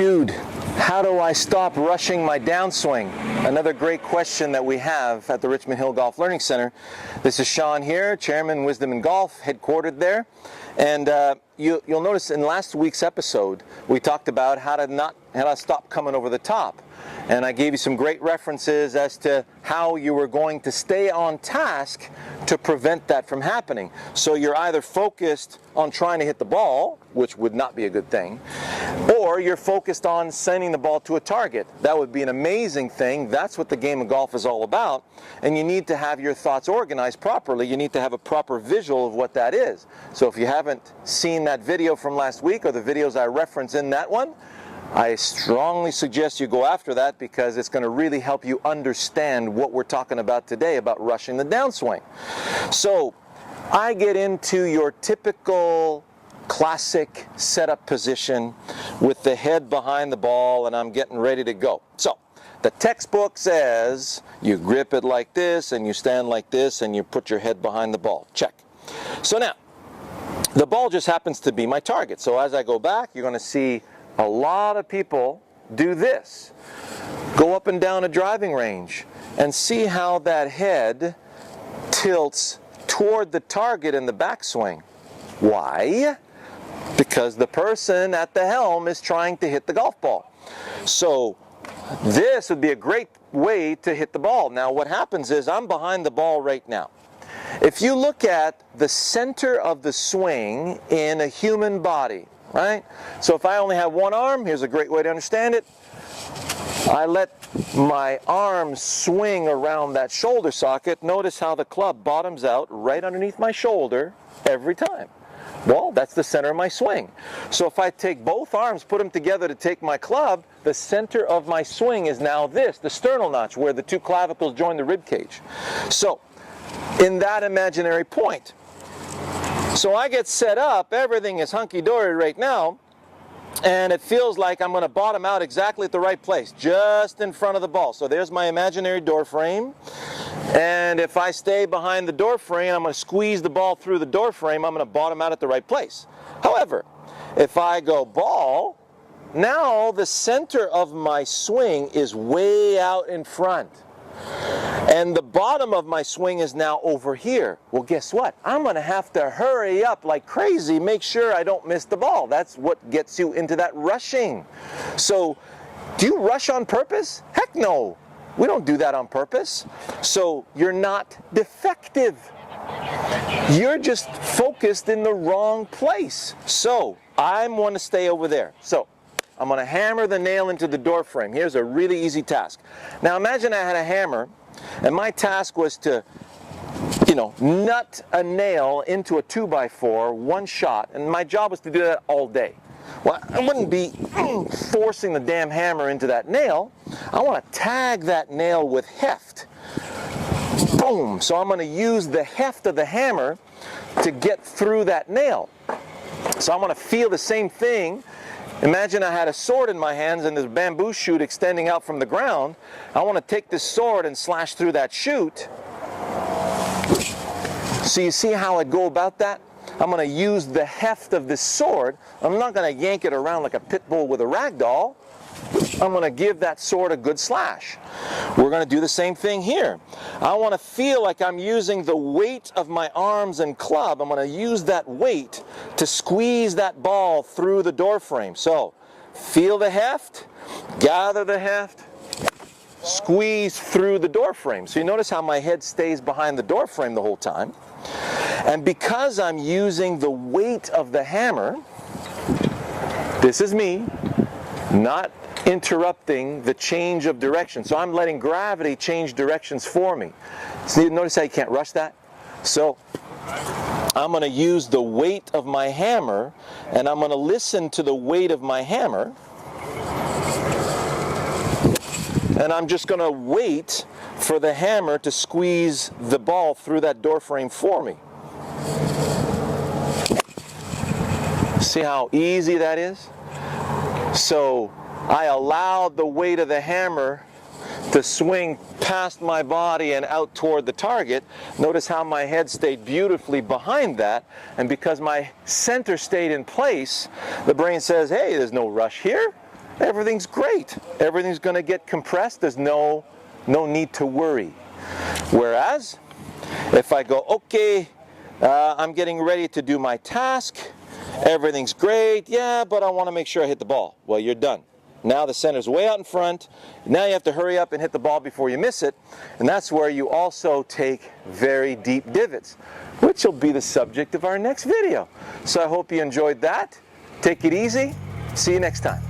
Jude, how do I stop rushing my downswing? Another great question that we have at the Richmond Hill Golf Learning Center. This is Shawn here, Chairman, Wisdom in Golf, headquartered there. And you'll notice in last week's episode, we talked about how to stop coming over the top. And I gave you some great references as to how you were going to stay on task to prevent that from happening. So you're either focused on trying to hit the ball, which would not be a good thing, or you're focused on sending the ball to a target. That would be an amazing thing. That's what the game of golf is all about. And you need to have your thoughts organized properly. You need to have a proper visual of what that is. So if you haven't seen that video from last week or the videos I reference in that one, I strongly suggest you go after that, because it's going to really help you understand what we're talking about today about rushing the downswing. So I get into your typical classic setup position with the head behind the ball, and I'm getting ready to go. So the textbook says you grip it like this and you stand like this and you put your head behind the ball. Check. So now the ball just happens to be my target. So as I go back, you're going to see a lot of people do this. Go up and down a driving range and see how that head tilts toward the target in the backswing. Why? Because the person at the helm is trying to hit the golf ball. So this would be a great way to hit the ball. Now what happens is I'm behind the ball right now. If you look at the center of the swing in a human body, right? So if I only have one arm, here's a great way to understand it. I let my arm swing around that shoulder socket. Notice how the club bottoms out right underneath my shoulder every time. Well, that's the center of my swing. So if I take both arms, put them together to take my club, the center of my swing is now this, the sternal notch, where the two clavicles join the rib cage. So in that imaginary point, so I get set up, everything is hunky-dory right now, and it feels like I'm going to bottom out exactly at the right place, just in front of the ball. So there's my imaginary door frame, and if I stay behind the door frame, I'm going to squeeze the ball through the door frame, I'm going to bottom out at the right place. However, if I go ball, now the center of my swing is way out in front. And the bottom of my swing is now over here. Well, guess what? I'm going to have to hurry up like crazy, make sure I don't miss the ball. That's what gets you into that rushing. So, do you rush on purpose? Heck no. We don't do that on purpose. So, you're not defective. You're just focused in the wrong place. So, I want to stay over there. So, I'm going to hammer the nail into the door frame. Here's a really easy task. Now imagine I had a hammer and my task was to, nut a nail into a 2x4, one shot, and my job was to do that all day. Well, I wouldn't be forcing the damn hammer into that nail. I want to tag that nail with heft. Boom! So I'm going to use the heft of the hammer to get through that nail. So I'm going to feel the same thing. Imagine I had a sword in my hands and this bamboo shoot extending out from the ground. I want to take this sword and slash through that shoot. So you see how I go about that? I'm going to use the heft of this sword. I'm not going to yank it around like a pit bull with a rag doll. I'm going to give that sword a good slash. We're going to do the same thing here. I want to feel like I'm using the weight of my arms and club. I'm going to use that weight to squeeze that ball through the door frame. So, feel the heft, gather the heft, squeeze through the door frame. So you notice how my head stays behind the door frame the whole time. And because I'm using the weight of the hammer, this is me, not interrupting the change of direction. So I'm letting gravity change directions for me. So notice how you can't rush that? So I'm going to use the weight of my hammer, and I'm going to listen to the weight of my hammer, and I'm just going to wait for the hammer to squeeze the ball through that door frame for me. See how easy that is? So I allowed the weight of the hammer to swing past my body and out toward the target. Notice how my head stayed beautifully behind that, and because my center stayed in place, the brain says, hey, there's no rush here. everything's great. Everything's going to get compressed. There's no need to worry. Whereas, if I go, okay, I'm getting ready to do my task, everything's great, yeah, but I want to make sure I hit the ball. Well, you're done. Now the center's way out in front. Now you have to hurry up and hit the ball before you miss it. And that's where you also take very deep divots, which will be the subject of our next video. So I hope you enjoyed that. Take it easy. See you next time.